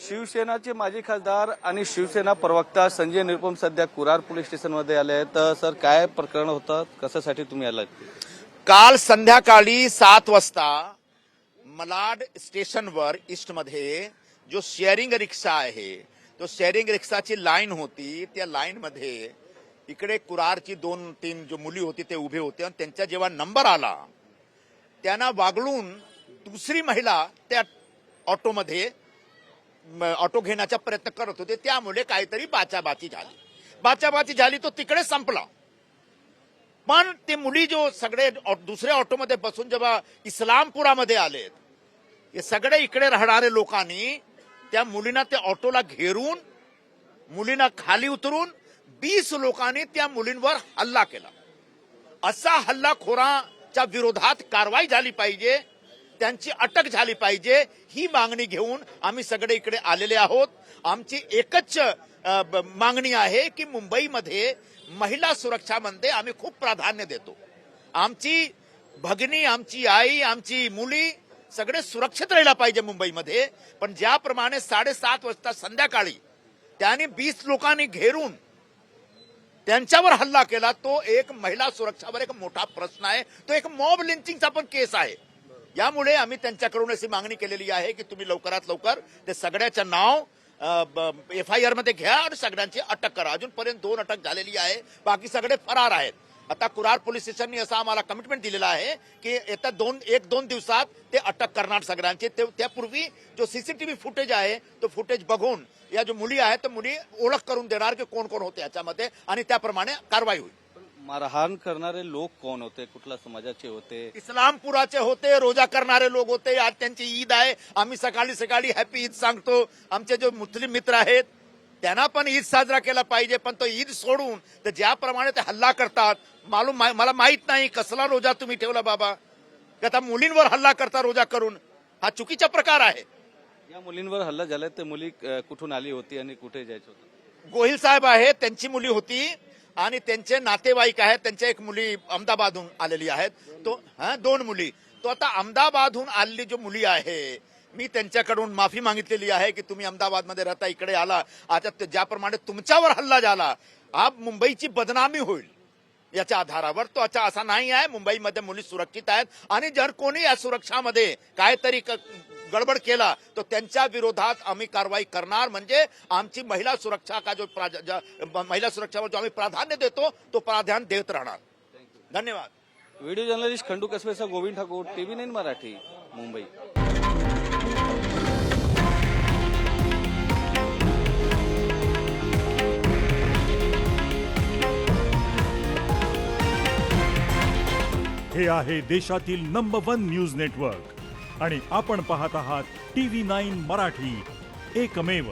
शिवसेनाचे माजी खासदार आणि शिवसेना प्रवक्ता संजय निरुपम सध्या कुरार पोलीस स्टेशनमध्ये आले आहेत. तर सर काय प्रकरण होतं, कशासाठी तुम्ही आलात? काल संध्याकाळी 7 वाजता मलाड स्टेशनवर ईस्टमध्ये जो शेअरिंग रिक्षा आहे, तो शेअरिंग रिक्षाची लाईन होती. त्या लाईन मध्ये इकडे कुरारची 2-3 जो मुली होती ते उभे होते आणि त्यांचा जेव्हा नंबर आला त्यांना वागळून दुसरी महिला त्या ऑटोमध्ये ऑटो घेण्याचा प्रयत्न करत होते. त्यामुळे काहीतरी बाचाबाची झाली तो तिकडे संपला. पण ते मुली जो सगळे दुसऱ्या ऑटोमध्ये बसून जेव्हा इस्लामपुरामध्ये आलेत, हे सगळे इकडे राहणारे लोकांनी त्या मुलींना त्या ऑटोला घेरून मुलींना खाली उतरून 20 लोकांनी त्या मुलींवर हल्ला केला. असा हल्लाखोराच्या विरोधात कारवाई झाली पाहिजे, त्यांची अटक झाली पाहिजे, ही मागणी घेऊन आम्ही सगळे इकडे आलेले आहोत. आमची एकच मागणी आहे की मुंबईमध्ये महिला सुरक्षामध्ये आम्ही खूप प्राधान्य देतो. आमची भगिनी, आमची आई, आमची मुली सगळे सुरक्षित राहिला पाहिजे मुंबईमध्ये. पण ज्याप्रमाणे 7:30 वाजता संध्याकाळी त्यांनी 20 लोकांनी घेरून त्यांच्यावर हल्ला केला, तो एक महिला सुरक्षावर एक मोठा प्रश्न आहे. तो एक मॉब लिंचिंगचा पण केस आहे. यामुळे आम्ही त्यांच्याकडून अशी मागणी केलेली आहे की तुम्ही लवकरात लवकर ते सगळ्याचं नाव FIR मध्ये घ्या आणि सगळ्यांची अटक करा. अजूनपर्यंत 2 अटक झालेली आहे, बाकी सगळे फरार आहेत. आता कुरार पोलीस स्टेशननी असा आम्हाला कमिटमेंट दिलेला आहे की येत्या 1-2 दिवसात ते अटक करणार सगळ्यांची. त्यापूर्वी जो CCTV फुटेज आहे तो फुटेज बघून या जो मुली आहेत तर मुली ओळख करून देणार की कोण कोण होते याच्यामध्ये आणि त्याप्रमाणे कारवाई होईल. मारहाण करणारे लोक कोण होते, कुठल्या समाजाचे होते? इस्लामपुराचे होते, रोजा करणारे लोक होते. आज त्यांची ईद आहे, आम्ही सकाळी सकाळी हॅपी ईद सांगतो. आमचे जो मुस्लिम मित्र आहेत त्यांना पण ईद साजरा केला पाहिजे. पण तो ईद सोडून तर ज्याप्रमाणे ते हल्ला करतात, मला माहित नाही कसला रोजा तुम्ही ठेवला बाबा. आता मुलींवर हल्ला करता रोजा करून, हा चुकीचा प्रकार आहे. या मुलींवर हल्ला झाला, ते मुली कुठून आली होती आणि कुठे जायचं होतं? गोहिल साहेब आहेत, त्यांची मुली होती आणि त्यांचे नातेवाईक आहेत. त्यांच्या एक मुली अहमदाबादहून आलेली आहेत. तो 2 मुली. तो आता अहमदाबादहून आलेली जो मुली आहे, मी त्यांच्याकडून माफी मागितलेली आहे की तुम्ही अहमदाबादमध्ये राहता, इकडे आला. आता ज्याप्रमाणे तुमच्यावर हल्ला झाला, हा मुंबईची बदनामी होईल याच्या आधारावर. तो असा नाही आहे. मुंबईमध्ये मुली सुरक्षित आहेत आणि जर कोणी या सुरक्षामध्ये काहीतरी गडबड केला तर त्यांच्या विरोधात आम्ही कारवाई करणार. म्हणजे आमची महिला सुरक्षा का जो महिला सुरक्षावर जो आम्ही प्राधान्य देतो तो प्राधान्य देत राहणार. धन्यवाद. व्हिडिओ जर्नलिस्ट खंडू कसबेचा गोविंद ठाकूर, TV9 मराठी, मुंबई. हे आहे देशातील नंबर 1 न्यूज नेटवर्क आणि आपण पाहत आहात TV9 मराठी, एकमेव.